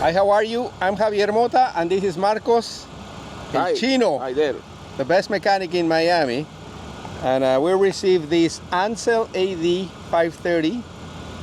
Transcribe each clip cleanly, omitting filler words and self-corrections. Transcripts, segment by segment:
Hi, how are you? I'm Javier Mota, and this is Marcos, El Chino, Hi there. the best mechanic in Miami. And we received this ANCEL AD530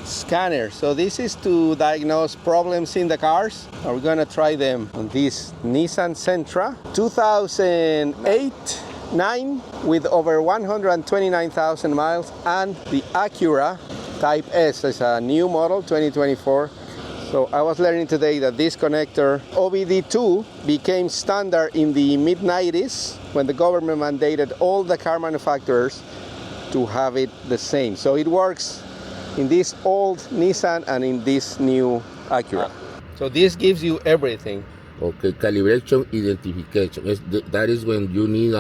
scanner. So this is to diagnose problems in the cars. We're gonna try them on this Nissan Sentra 2008-9 with over 129,000 miles, and the Acura Type S is a new model 2024. So I was learning today that this connector OBD2 became standard in the mid-90s when the government mandated all the car manufacturers to have it the same. So it works in this old Nissan and in this new Acura. So this gives you everything. Okay, calibration identification. That is when you need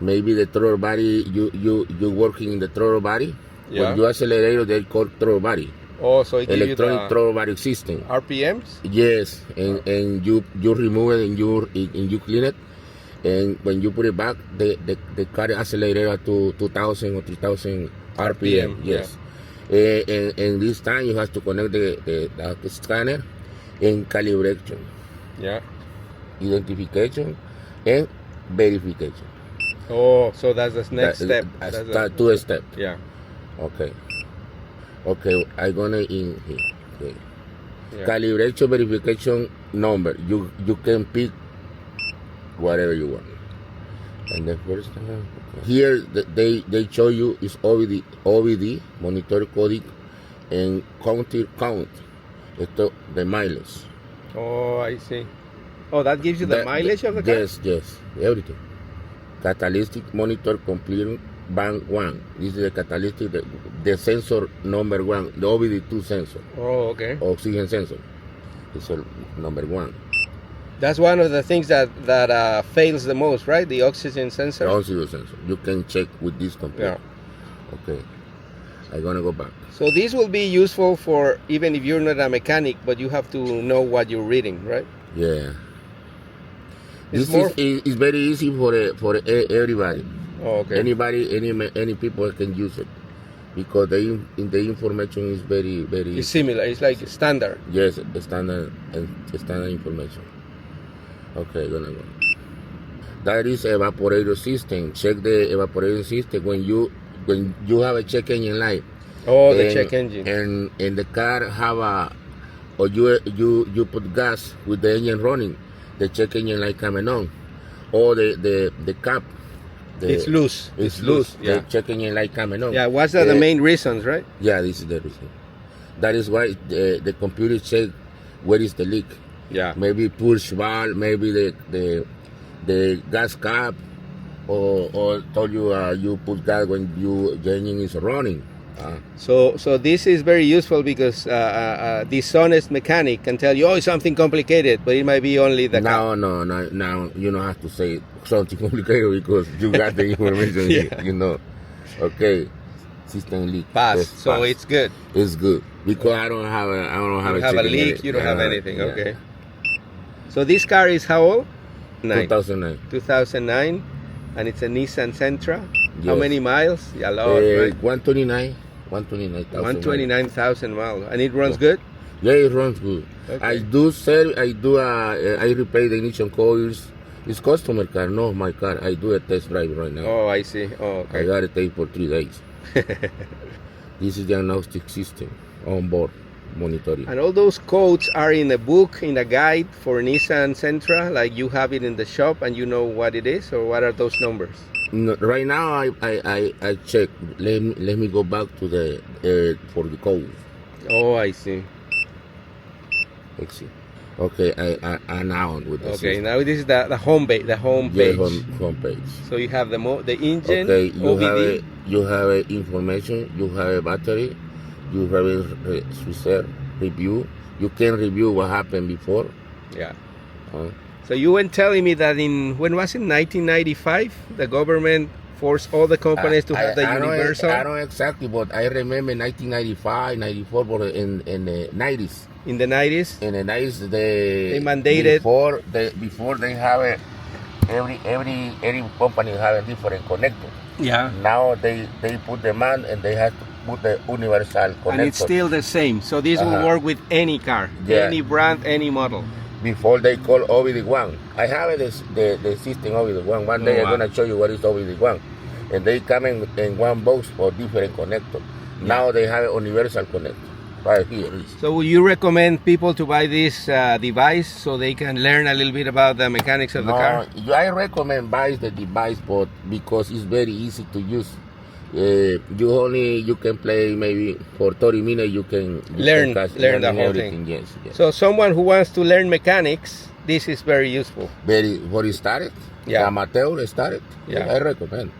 maybe the throttle body, you working in the throttle body. Yeah. When you accelerate, they call throttle body. Oh, so it gives Electronic you throttle body system. RPMs? Yes, and you remove it and you clean it, and when you put it back, the car accelerated to 2,000 or 3,000 RPM. Yes. Yeah. And this time you have to connect the scanner and calibration. Yeah. Identification and verification. Oh, so that's the next step. That's two steps. Yeah. Okay, I'm gonna in here. Okay. Yeah. Calibration verification number. You can pick whatever you want. And the first time, okay. Here they show you is OBD monitor coding and count the mileage. Oh, I see. Oh, that gives you the mileage of the car? Yes, everything. Catalytic monitor complete band 1. This is the catalytic, the sensor number 1, the OBD2 sensor. Oh, okay. Oxygen sensor. It's number 1. That's one of the things that fails the most, right? The oxygen sensor. The oxygen sensor. You can check with this computer. Yeah. Okay. I'm gonna go back. So this will be useful for even if you're not a mechanic, but you have to know what you're reading, right? Yeah. This is very easy for everybody. Oh, okay. Any people can use it because the information is very It's similar. It's like standard. Yes, standard information. Okay, gonna go. That is evaporator system. Check the evaporator system when you have a check engine light. Oh, the check engine. And the car have you put gas with the engine running, the check engine light coming on, or the cap. It's loose. It's loose. Yeah. The check engine light coming on. Yeah, what's the main reasons, right? Yeah, this is the reason. That is why the computer check where is the leak. Yeah. Maybe push valve, maybe the gas cap, or told you you put gas when the engine is running. So this is very useful because dishonest mechanic can tell you, oh, it's something complicated, but it might be only the cap. No. Now you don't have to say something complicated because you got the information. Yeah. You know. Okay. System leak. Passed. So passed. it's good. It's good because I don't have a leak. You don't have anything. Yeah. Okay. So this car is how old? 2009. 2009, and it's a Nissan Sentra. Yes. How many miles? Yeah, a lot, right? 129,000 miles, and it runs good. Yeah, it runs good. Okay. I repair the ignition coils. It's customer car, not my car. I do a test drive right now. Oh, I see. Oh, okay. I got it take for 3 days. This is diagnostic system on board monitoring. And all those codes are in a book, in a guide for Nissan Sentra, like you have it in the shop and you know what it is, or what are those numbers? No, right now I check. Let me go back to the for the code. Oh, I see. Let's see. Okay, I now with the Okay, system. now this is the home page. The home page. Yeah, home page. So you have the engine. Okay, OBD. you have information. You have a battery. You have a reserve review. You can review what happened before. Yeah. So you were telling me that when was it 1995 the government forced all the companies to have the universal. I don't exactly, but I remember 1995, 94, but in the 90s. In the 90s? In the 90s, they mandated before they have it. Every company have a different connector. Yeah. Now they put demand and they have put the universal connector. And it's still the same. So this will work with any car, any brand, any model. Before they call OBD1. I have the system OBD1. One day I'm going to show you what is OBD1. And they come in one box for different connector. Now they have a universal connector. Right here. So would you recommend people to buy this device so they can learn a little bit about the mechanics of the car? I recommend buy the device, but because it's very easy to use. You can play maybe for 30 minutes. You can learn the whole thing. Yes. So someone who wants to learn mechanics, this is very useful. For started. Yeah. Amateur started. Yeah. I recommend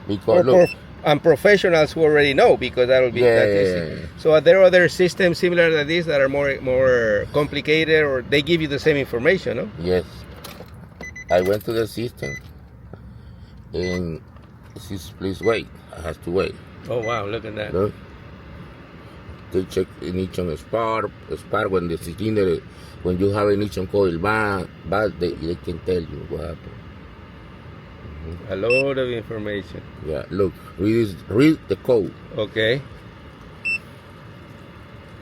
because and professionals who already know, because that'll be that easy. So are there other systems similar to this that are more complicated, or they give you the same information? No. Yes. I went to the system, and please wait. I have to wait. Oh wow! Look at that. Look. They check ignition spark when the cylinder, when you have ignition coil bad, they can tell you what happened. A lot of information. Yeah, look, read the code. Okay.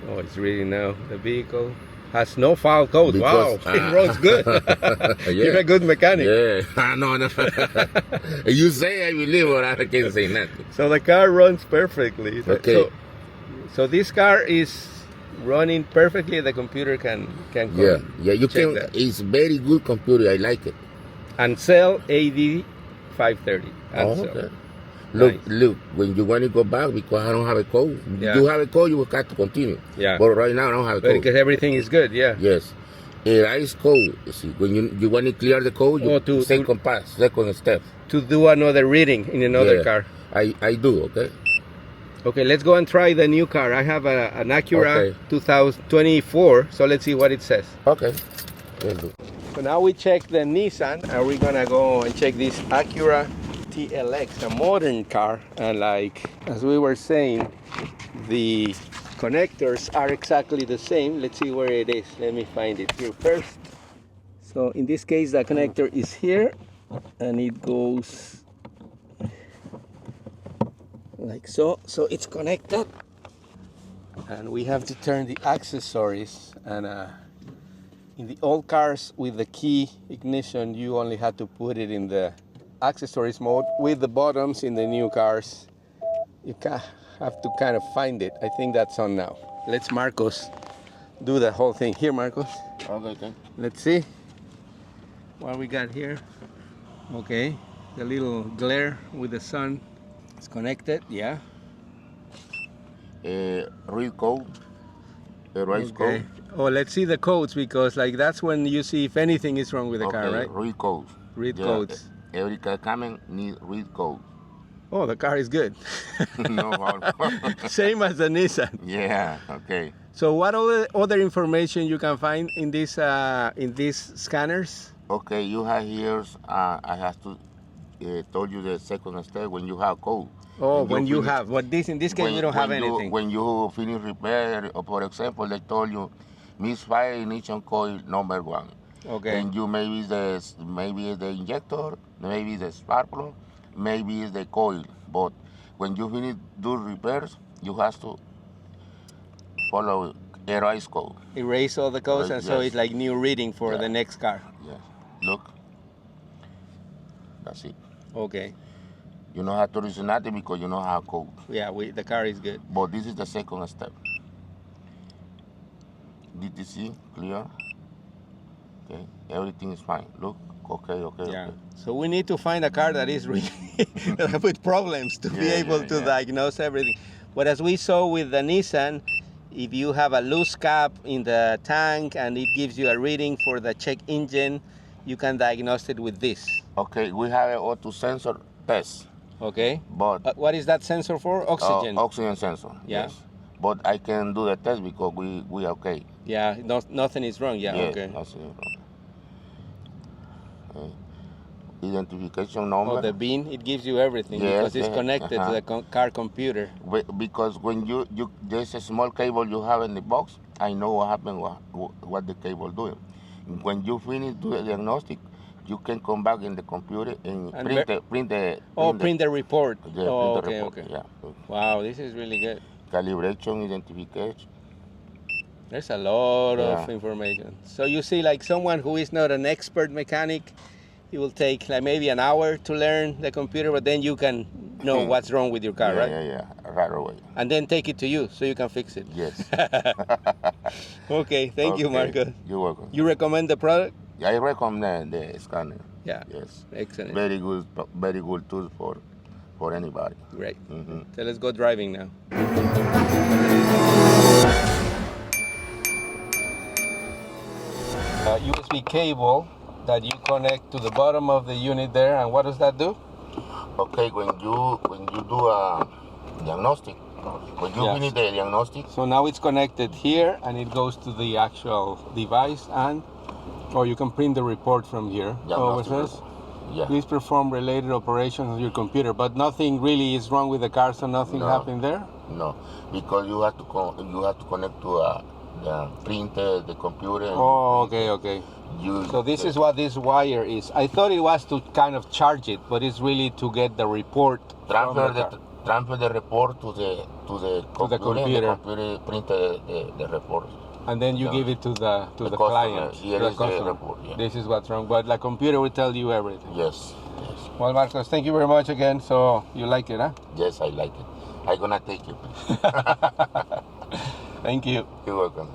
Oh, it's reading now. The vehicle has no foul code. Because, wow, it runs good. You're a good mechanic. Yeah, no. You say I believe, but I can't say nothing. So the car runs perfectly. Okay. So this car is running perfectly. The computer can Yeah, you can. That. It's very good computer. I like it. ANCEL AD530. Okay. Look, when you want to go back, because I don't have a code. You have a code, you will have to continue. Yeah. But right now I don't have a code. Because everything is good, yeah. Yes. There is code. You see, when you want to clear the code, you second step. To do another reading in another car. I do, okay? Okay, let's go and try the new car. I have an Acura 2024, so let's see what it says. Okay. So now we check the Nissan, and we're gonna go and check this Acura TLX, a modern car. And like, as we were saying, the connectors are exactly the same. Let's see where it is. Let me find it here first. So in this case, the connector is here, and it goes like so. So it's connected, and we have to turn the accessories. And in the old cars with the key ignition, you only had to put it in the accessories mode. With the buttons in the new cars, you have to kind of find it. I think that's on now. Let's Marcos do the whole thing. Here, Marcos. Okay. Let's see what we got here. Okay, the little glare with the sun. It's connected, yeah. Read code. Erase code. Oh, let's see the codes, because like that's when you see if anything is wrong with the car, right? Read codes. Read codes. Every car coming need read code. Oh, the car is good. No problem. Same as the Nissan. Yeah. Okay. So what other information you can find in these scanners? Okay, you have here. I have to told you the second step when you have code. Oh, when you have. But in this case, we don't have anything. When you finish repair, or for example, they told you misfire ignition coil number 1. Okay. And you maybe it's the injector, maybe the spark plug, maybe it's the coil. But when you finish do repairs, you have to follow erase code. Erase all the codes, and so it's like new reading for the next car. Yes. Look. That's it. Okay. You don't have to reason nothing because you know how code. Yeah, the car is good. But this is the second step. DTC, clear. Okay, everything is fine. Look, okay. Yeah. So we need to find a car that is really with problems to be able to diagnose everything. But as we saw with the Nissan, if you have a loose cap in the tank and it gives you a reading for the check engine, you can diagnose it with this. Okay, we have an O2 sensor test. Okay. But what is that sensor for? Oxygen. Oxygen sensor. Yeah. Yes. But I can do the test because we are okay. Yeah. Nothing is wrong. Yeah. Yes, okay. Nothing is wrong. Okay. Identification number. Oh, the bin. It gives you everything because it's connected to the car computer. Because when you there's a small cable you have in the box, I know what happened. What the cable doing. When you finish do the diagnostic, you can come back in the computer and print the report. Yeah, oh, print the okay, report. okay. Yeah. Wow, this is really good. Calibration, identification. There's a lot of Yeah. information. So you see, like someone who is not an expert mechanic, it will take like maybe an hour to learn the computer, but then you can know what's wrong with your car, Yeah, right? Yeah, right away. And then take it to you so you can fix it. Yes. Okay, thank you, Marcos. You're welcome. You recommend the product? I recommend the scanner. Yeah. Yes. Excellent. Very good tool for anybody. Great. Mm-hmm. So let's go driving now. USB cable that you connect to the bottom of the unit there, and what does that do? Okay, when you do a diagnostic, when you finish the diagnostic. So now it's connected here, and it goes to the actual device, or you can print the report from here. Oh, it says, please perform related operations on your computer, but nothing really is wrong with the car, so nothing happened there. No, because you have to connect to the printer, the computer. Oh, okay. So this is what this wire is. I thought it was to kind of charge it, but it's really to get the report. Transfer the report to the computer. And the computer print the report. And then you give it to the client. Here is the report. Yeah. This is what's wrong, but the computer will tell you everything. Yes. Well, Marcos, thank you very much again. So you like it, huh? Yes, I like it. I'm gonna take it. Thank you. You're welcome.